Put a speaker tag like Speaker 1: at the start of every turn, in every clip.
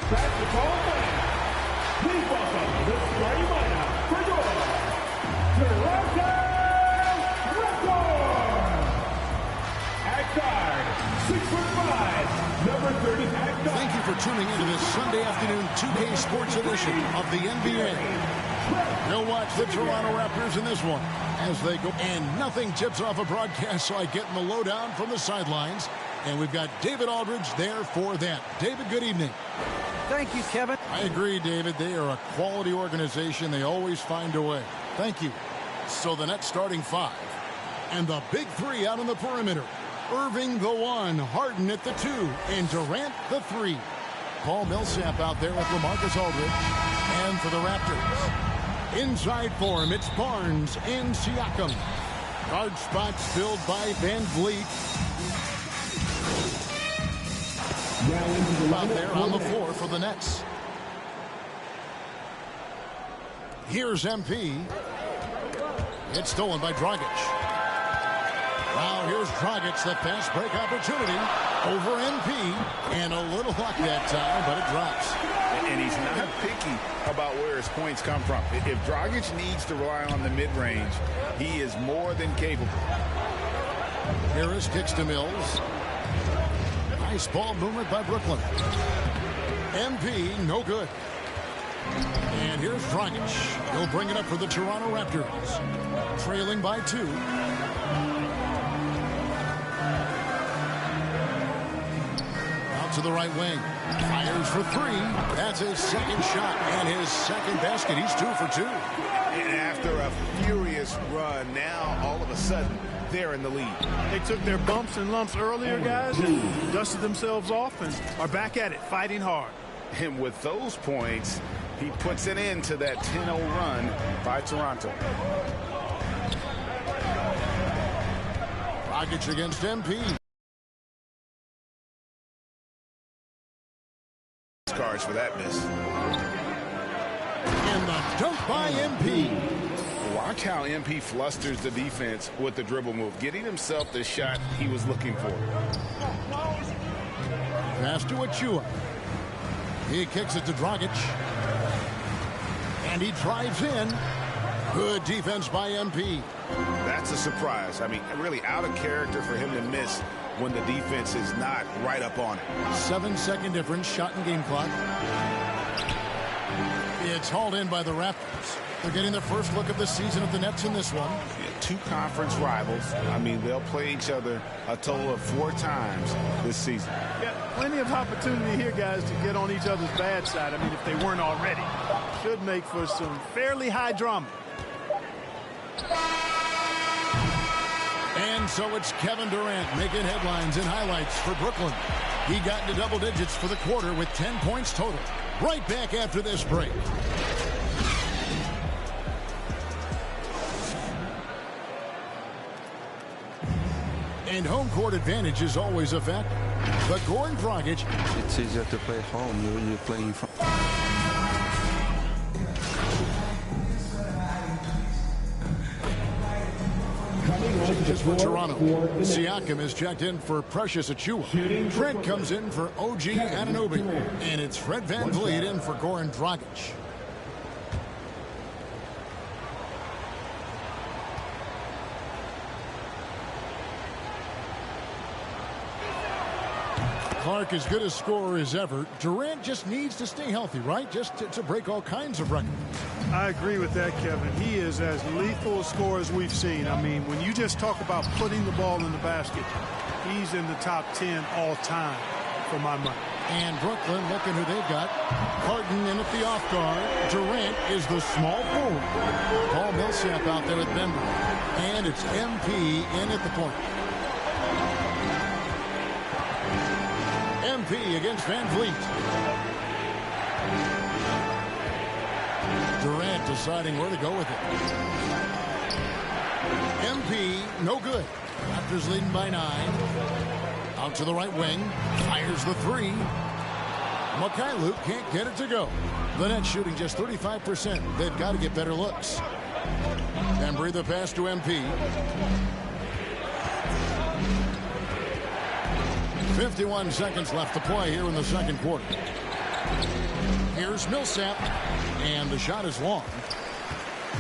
Speaker 1: Basketball fans, please welcome the starting lineup for your Toronto Raptors. At guard, 6'5", number 30 at guard.
Speaker 2: Thank you for tuning into this Sunday afternoon 2K Sports edition of the NBA. We'll watch the Toronto Raptors in this one as they go. And nothing tips off a broadcast like getting the lowdown from the sidelines. And we've got David Aldridge there for that. David, good evening.
Speaker 3: Thank you, Kevin.
Speaker 2: I agree, David. They are a quality organization. They always find a way. Thank you. So the Nets starting 5. And the big 3 out on the perimeter. Irving the 1, Harden at the 2, and Durant the 3. Paul Millsap out there with LaMarcus Aldridge. And for the Raptors, inside for him, it's Barnes and Siakam. Guard spots filled by Van Vliet. Out there on the floor for the Nets. Here's MP. It's stolen by Dragic. Now here's Dragic, the fast break opportunity over MP. And a little luck that time, but it drops.
Speaker 4: And he's not picky about where his points come from. If Dragic needs to rely on the mid-range, he is more than capable.
Speaker 2: Harris kicks to Mills. Nice ball movement by Brooklyn. MP, no good. And here's Dragic. He'll bring it up for the Toronto Raptors. Trailing by 2. Out to the right wing. Fires for 3. That's his second shot and his second basket. He's 2 for 2.
Speaker 4: And after a furious run, now all of a sudden, they're in the lead.
Speaker 5: They took their bumps and lumps earlier, guys, and dusted themselves off and are back at it, fighting hard.
Speaker 4: And with those points, he puts an end to that 10-0 run by Toronto.
Speaker 2: Dragic against MP.
Speaker 4: Cards for that miss.
Speaker 2: And the dunk by MP.
Speaker 4: Watch how MP flusters the defense with the dribble move, getting himself the shot he was looking for.
Speaker 2: Pass to Achua. He kicks it to Dragic. And he drives in. Good defense by MP.
Speaker 4: That's a surprise. I mean, really out of character for him to miss when the defense is not right up on it.
Speaker 2: 7-second difference, shot and game clock. It's hauled in by the Raptors. They're getting their first look of the season at the Nets in this one.
Speaker 4: Yeah, 2 conference rivals. I mean, they'll play each other a total of 4 times this season.
Speaker 5: Yeah, plenty of opportunity here, guys, to get on each other's bad side. I mean, if they weren't already. Should make for some fairly high drama.
Speaker 2: And so it's Kevin Durant making headlines and highlights for Brooklyn. He got into double digits for the quarter with 10 points total. Right back after this break. And home court advantage is always a factor. But Goran Dragic.
Speaker 6: It's easier to play at home. You're playing from.
Speaker 2: Just for Toronto. Siakam is checked in for Precious Achua. Trent comes in for OG Anunoby. And it's Fred Van Vliet in for Goran Dragic. Clark as good a scorer as ever. Durant just needs to stay healthy, right? Just to break all kinds of records.
Speaker 5: I agree with that, Kevin. He is as lethal a scorer as we've seen. I mean, when you just talk about putting the ball in the basket, he's in the top 10 all time for my money.
Speaker 2: And Brooklyn, looking who they've got. Harden in at the off guard. Durant is the small forward. Paul Millsap out there at Denver. And it's MP in at the point. MP against Van Vliet. Durant deciding where to go with it. MP, no good. Raptors leading by 9. Out to the right wing. Fires the 3. Mikhailuk can't get it to go. The Nets shooting just 35%. They've got to get better looks. Embry the pass to MP. 51 seconds left to play here in the second quarter. Here's Millsap, and the shot is long.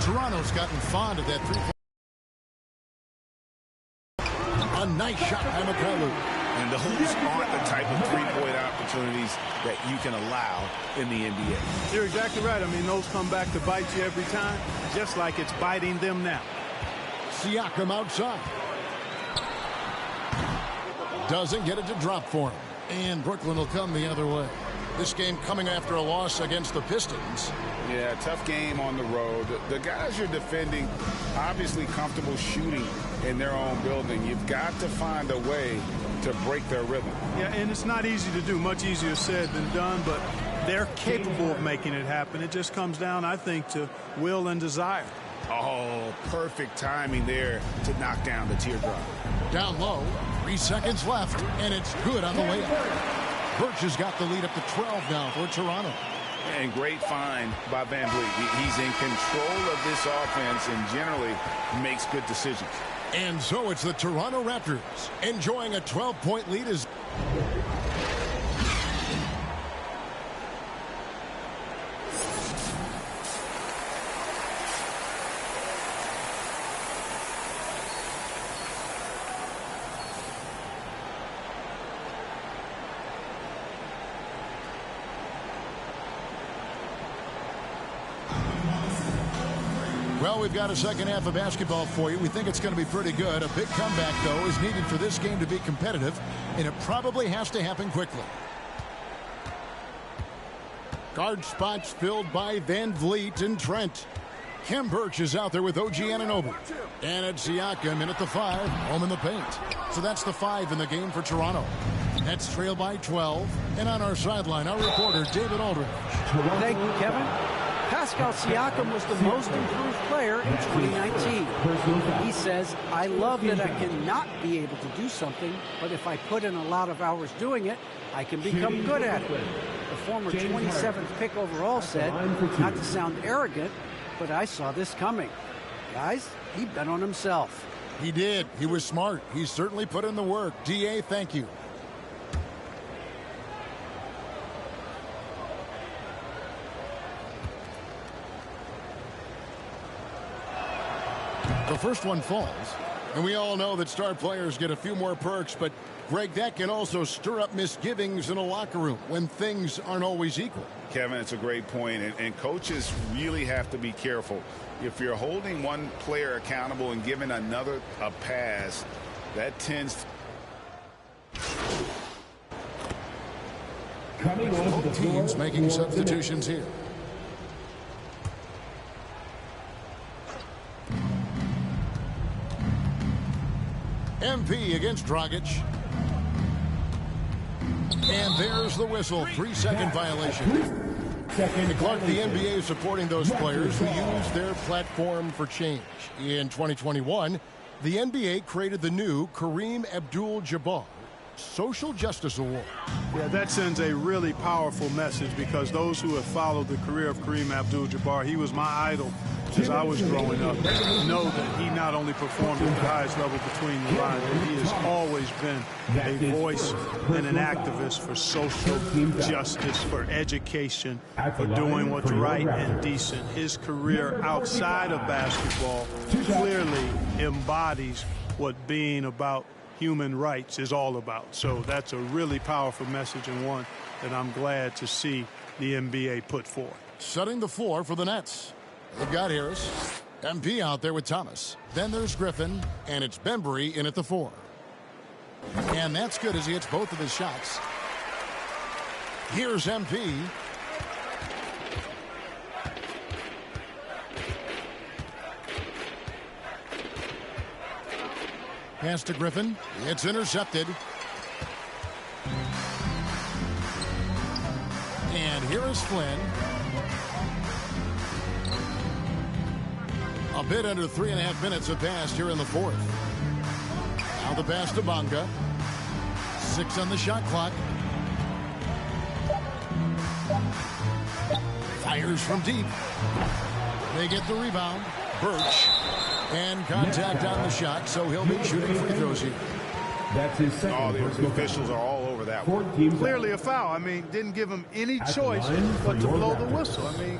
Speaker 2: Toronto's gotten fond of that three-point. A nice shot by McCullough.
Speaker 4: And those aren't the type of three-point opportunities that you can allow in the NBA.
Speaker 5: You're exactly right. I mean, those come back to bite you every time, just like it's biting them now.
Speaker 2: Siakam outside. Doesn't get it to drop for him. And Brooklyn will come the other way. This game coming after a loss against the Pistons.
Speaker 4: Yeah, tough game on the road. The guys you're defending obviously comfortable shooting in their own building. You've got to find a way to break their rhythm.
Speaker 5: Yeah, and it's not easy to do. Much easier said than done, but they're capable of making it happen. It just comes down, I think, to will and desire.
Speaker 4: Oh, perfect timing there to knock down the teardrop.
Speaker 2: Down low, 3 seconds left, and it's good on the layup. Birch has got the lead up to 12 now for Toronto.
Speaker 4: And great find by Van Vliet. He's in control of this offense and generally makes good decisions.
Speaker 2: And so it's the Toronto Raptors enjoying a 12-point lead as... Well, we've got a second half of basketball for you. We think it's going to be pretty good. A big comeback, though, is needed for this game to be competitive, and it probably has to happen quickly. Guard spots filled by Van Vliet and Trent. Khem Birch is out there with OG Anunoby. And it's Siakam in at the 5, home in the paint. So that's the 5 in the game for Toronto. Nets trail by 12. And on our sideline, our reporter, David Aldridge.
Speaker 3: Thank you, Kevin. Pascal Siakam was the most improved player in 2019. He says, I love that I cannot be able to do something, but if I put in a lot of hours doing it, I can become good at it. The former 27th pick overall said, not to sound arrogant, but I saw this coming. Guys, he bet on himself.
Speaker 2: He did. He was smart. He certainly put in the work. DA, thank you. The first one falls, and we all know that star players get a few more perks, but Greg, that can also stir up misgivings in a locker room when things aren't always equal.
Speaker 4: Kevin, it's a great point, and coaches really have to be careful. If you're holding one player accountable and giving another a pass, that tends to...
Speaker 2: Both teams making substitutions here. MP against Dragic. And there's the whistle. 3-second violation. And Clark, the NBA is supporting those players who use their platform for change. In 2021, the NBA created the new Kareem Abdul-Jabbar Social Justice Award.
Speaker 5: Yeah, that sends a really powerful message because those who have followed the career of Kareem Abdul-Jabbar, he was my idol as I was growing up, know that he not only performed at the highest level between the lines, but he has always been a voice and an activist for social justice, for education, for doing what's right and decent. His career outside of basketball clearly embodies what being about human rights is all about. So that's a really powerful message and one that I'm glad to see the NBA put forth.
Speaker 2: Setting the floor for the Nets. They've got Harris, MP out there with Thomas. Then there's Griffin, and it's Bembry in at the 4. And that's good as he hits both of his shots. Here's MP. Pass to Griffin. It's intercepted. And here is Flynn. A bit under 3.5 minutes have passed here in the 4th. Now the pass to Bonga. 6 on the shot clock. Fires from deep. They get the rebound. Birch. And contact on the shot, so he'll be shooting free throws here.
Speaker 1: That's his second.
Speaker 4: Oh, the officials are all over that one.
Speaker 5: Clearly a foul. I mean, didn't give him any choice but to blow the whistle. I mean,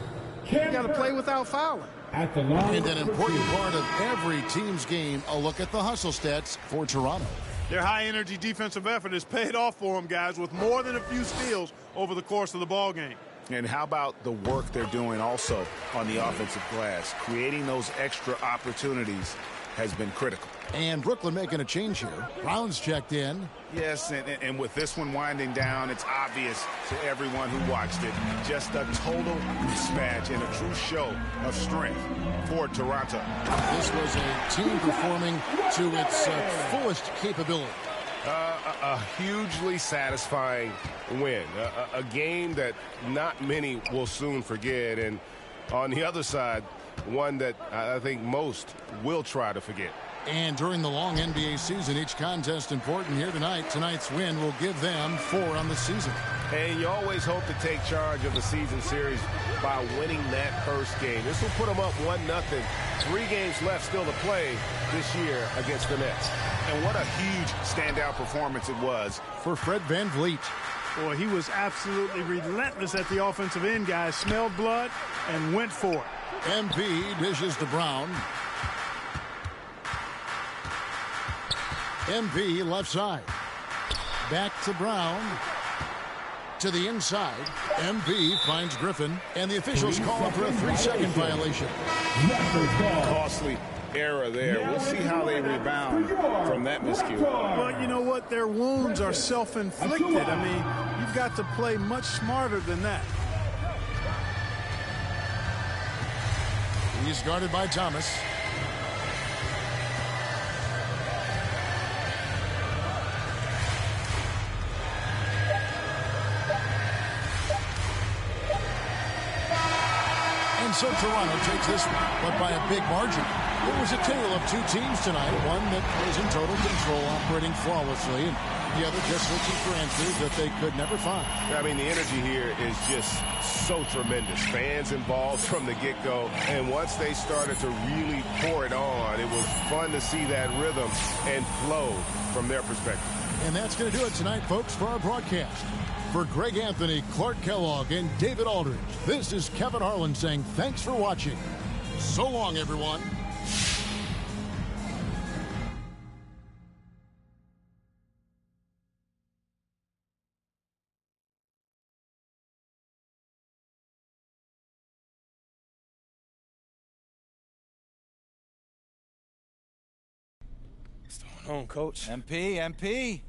Speaker 5: you got to play without fouling.
Speaker 1: At the line.
Speaker 2: And an important part of every team's game, a look at the hustle stats for Toronto.
Speaker 5: Their high-energy defensive effort has paid off for them, guys, with more than a few steals over the course of the ball game.
Speaker 4: And how about the work they're doing also on the offensive glass? Creating those extra opportunities has been critical.
Speaker 2: And Brooklyn making a change here. Brown's checked in.
Speaker 4: Yes, and with this one winding down, it's obvious to everyone who watched it. Just a total mismatch and a true show of strength for Toronto.
Speaker 2: This was a team performing to its fullest capability.
Speaker 7: A hugely satisfying win. A game that not many will soon forget. And on the other side, one that I think most will try to forget.
Speaker 2: And during the long NBA season, each contest important here tonight. Tonight's win will give them 4 on the season.
Speaker 7: And you always hope to take charge of the season series by winning that first game. This will put them up 1-0. 3 games left still to play this year against the Nets.
Speaker 4: And what a huge standout performance it was
Speaker 2: for Fred VanVleet.
Speaker 5: Boy, he was absolutely relentless at the offensive end, guys. Smelled blood and went for it.
Speaker 2: MP dishes to Brown. MP left side. Back to Brown. To the inside. MP finds Griffin. And the officials call for a 3-second violation.
Speaker 4: Costly error there. We'll see how they rebound from that miscue.
Speaker 5: Well, you know what? Their wounds are self-inflicted. I mean, you've got to play much smarter than that.
Speaker 2: He's guarded by Thomas. And so Toronto takes this one, but by a big margin. It was a tale of 2 teams tonight, one that was in total control, operating flawlessly, and the other just looking for answers that they could never find.
Speaker 7: I mean, the energy here is just so tremendous. Fans involved from the get-go, and once they started to really pour it on, it was fun to see that rhythm and flow from their perspective.
Speaker 2: And that's going to do it tonight, folks, for our broadcast. For Greg Anthony, Clark Kellogg, and David Aldridge, this is Kevin Harlan saying thanks for watching. So long, everyone.
Speaker 8: What's going on, Coach?
Speaker 9: MP,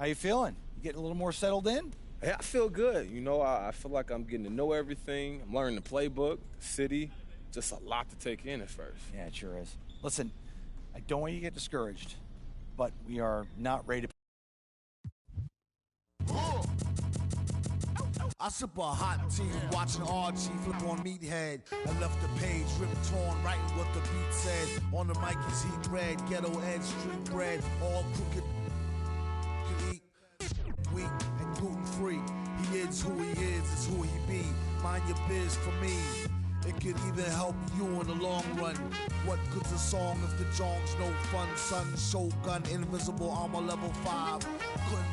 Speaker 9: how you feeling? You getting a little more settled in?
Speaker 8: Yeah, I feel good. You know, I feel like I'm getting to know everything. I'm learning the playbook, the city. Just a lot to take in at first.
Speaker 9: Yeah, it sure is. Listen, I don't want you to get discouraged, but we are not ready to...
Speaker 10: I sip a hot tea, watching RG flip on Meathead. I left the page ripped torn, writing what the beat said. On the mic is heat bread, ghetto edge, street bread, all crooked. Eat weak and gluten free. He is who he is who he be. Mind your biz for me. It could even help you in the long run. What good's a song if the jong's no fun? Sun, shotgun, invisible armor level 5. Couldn't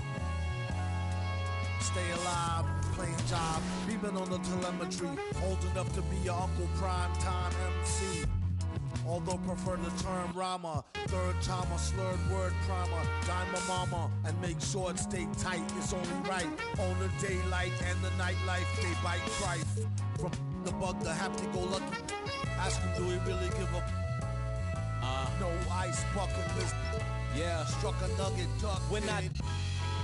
Speaker 10: stay alive, playing job, beaming on the telemetry, old enough to be your Uncle Prime Time MC. Although prefer the term rhymer, third timer, slurred word primer, dime a mama, and make sure it stay tight, it's only right. On the daylight and the nightlife, they bite trife. From the bug, the happy-go-lucky, ask him, do he really give a... No ice bucket list.
Speaker 11: Yeah.
Speaker 10: Struck a nugget, duck.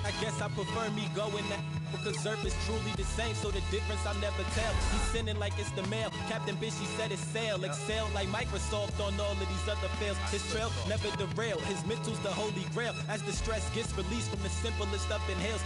Speaker 11: I guess I prefer me going that because Zerp is truly the same, so the difference I'll never tell. He's sending like it's the mail. Captain Bishy said it's sail. Excel like Microsoft on all of these other fails. His trail never derail. His mental's the holy grail. As the stress gets released from the simplest up inhales.